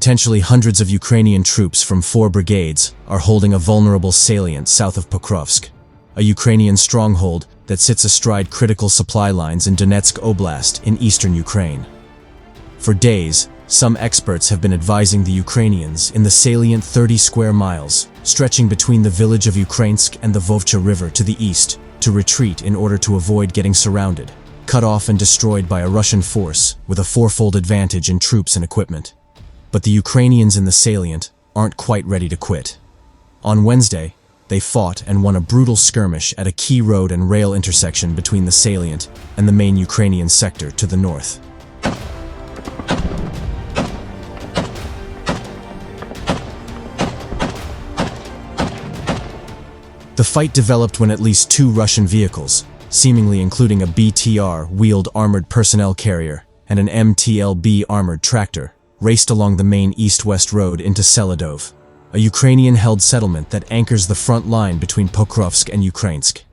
Potentially hundreds of Ukrainian troops from 4 brigades are holding a vulnerable salient south of Pokrovsk, a Ukrainian stronghold that sits astride critical supply lines in Donetsk Oblast in eastern Ukraine. For days, some experts have been advising the Ukrainians in the salient 30 square miles, stretching between the village of Ukrainsk and the Vovcha River to the east, to retreat in order to avoid getting surrounded, cut off and destroyed by a Russian force with a fourfold advantage in troops and equipment. But the Ukrainians in the salient aren't quite ready to quit. On Wednesday, they fought and won a brutal skirmish at a key road and rail intersection between the salient and the main Ukrainian sector to the north. The fight developed when at least 2 Russian vehicles, seemingly including a BTR-wheeled armored personnel carrier and an MTLB armored tractor, raced along the main east-west road into Selidov, a Ukrainian-held settlement that anchors the front line between Pokrovsk and Ukrainsk.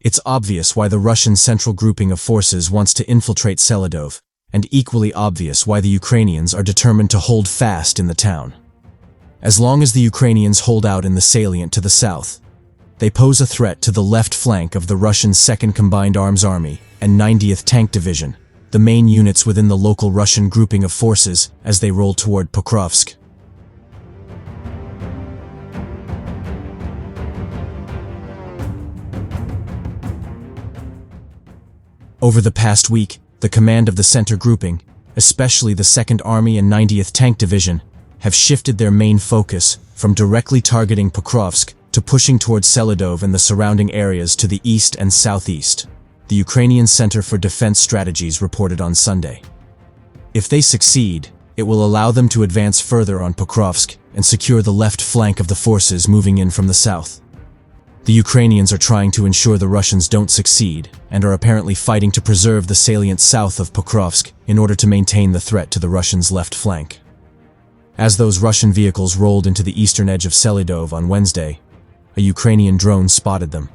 It's obvious why the Russian central grouping of forces wants to infiltrate Selidov, and equally obvious why the Ukrainians are determined to hold fast in the town. As long as the Ukrainians hold out in the salient to the south, they pose a threat to the left flank of the Russian 2nd Combined Arms Army and 90th Tank Division, the main units within the local Russian grouping of forces as they roll toward Pokrovsk. Over the past week, the command of the center grouping, especially the 2nd Army and 90th Tank Division, have shifted their main focus from directly targeting Pokrovsk to pushing towards Selidov and the surrounding areas to the east and southeast, the Ukrainian Center for Defense Strategies reported on Sunday. If they succeed, it will allow them to advance further on Pokrovsk and secure the left flank of the forces moving in from the south. The Ukrainians are trying to ensure the Russians don't succeed and are apparently fighting to preserve the salient south of Pokrovsk in order to maintain the threat to the Russians' left flank. As those Russian vehicles rolled into the eastern edge of Selidov on Wednesday, a Ukrainian drone spotted them,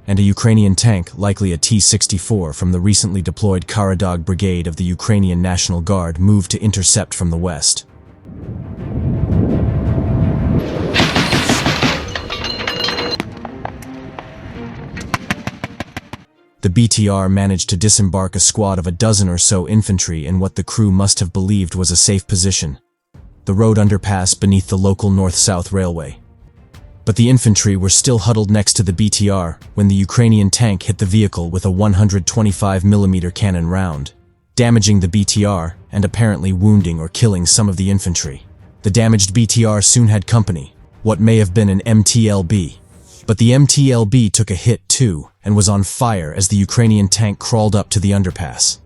and a Ukrainian tank, likely a T-64 from the recently deployed Karadog Brigade of the Ukrainian National Guard, moved to intercept from the west. The BTR managed to disembark a squad of a dozen or so infantry in what the crew must have believed was a safe position, the road underpass beneath the local north-south railway. But the infantry were still huddled next to the BTR when the Ukrainian tank hit the vehicle with a 125mm cannon round, damaging the BTR and apparently wounding or killing some of the infantry. The damaged BTR soon had company, what may have been an MTLB. But the MTLB took a hit too and was on fire as the Ukrainian tank crawled up to the underpass.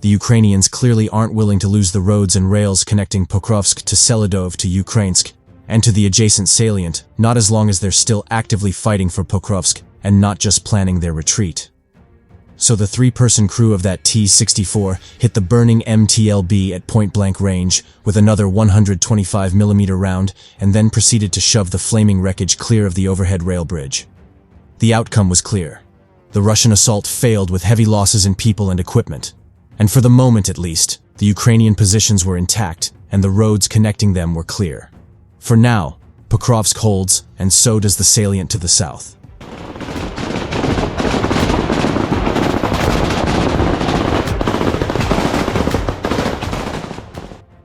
The Ukrainians clearly aren't willing to lose the roads and rails connecting Pokrovsk to Selidov to Ukrainsk and to the adjacent salient, not as long as they're still actively fighting for Pokrovsk and not just planning their retreat. So the 3-person crew of that T-64 hit the burning MTLB at point-blank range with another 125mm round and then proceeded to shove the flaming wreckage clear of the overhead rail bridge. The outcome was clear. The Russian assault failed with heavy losses in people and equipment. And for the moment at least, the Ukrainian positions were intact and the roads connecting them were clear. For now, Pokrovsk holds, and so does the salient to the south.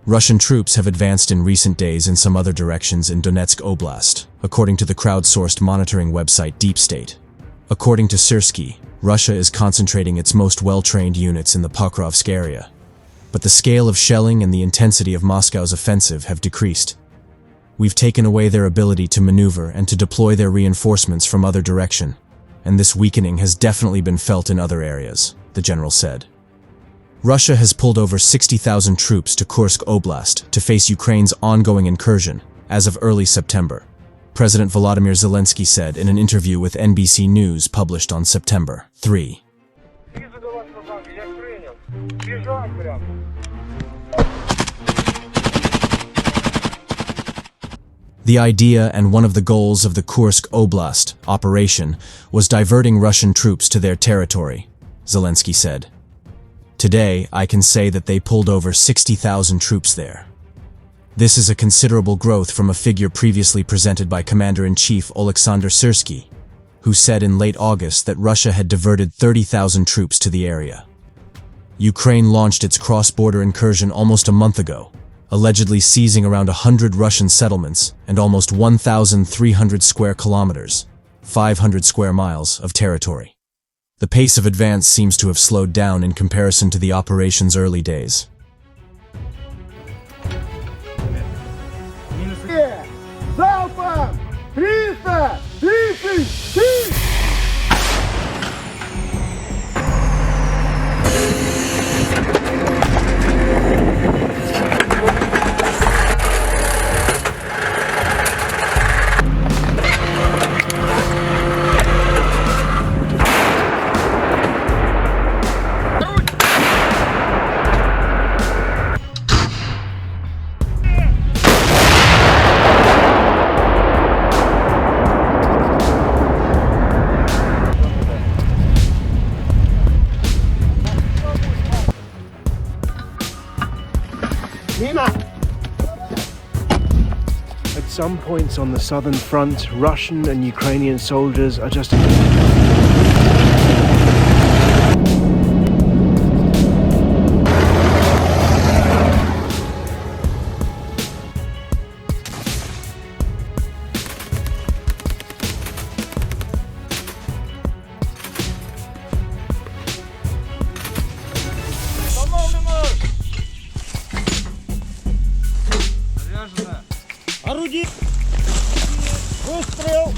Russian troops have advanced in recent days in some other directions in Donetsk Oblast, according to the crowdsourced monitoring website Deep State. According to Sersky, Russia is concentrating its most well-trained units in the Pokrovsk area. But the scale of shelling and the intensity of Moscow's offensive have decreased. We've taken away their ability to maneuver and to deploy their reinforcements from other direction, and this weakening has definitely been felt in other areas, the general said. Russia has pulled over 60,000 troops to Kursk Oblast to face Ukraine's ongoing incursion as of early September, President Volodymyr Zelensky said in an interview with NBC News published on September 3. The idea and one of the goals of the Kursk Oblast operation was diverting Russian troops to their territory, Zelensky said. Today, I can say that they pulled over 60,000 troops there. This is a considerable growth from a figure previously presented by Commander-in-Chief Oleksandr Syrsky, who said in late August that Russia had diverted 30,000 troops to the area. Ukraine launched its cross-border incursion almost a month ago, allegedly seizing around 100 Russian settlements and almost 1,300 square kilometers, 500 square miles, of territory. The pace of advance seems to have slowed down in comparison to the operation's early days. At some points on the southern front, Russian and Ukrainian soldiers are just... Орудие! Выстрел!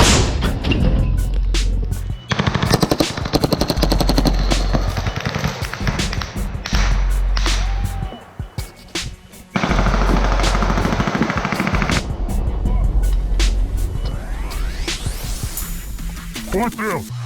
Выстрел!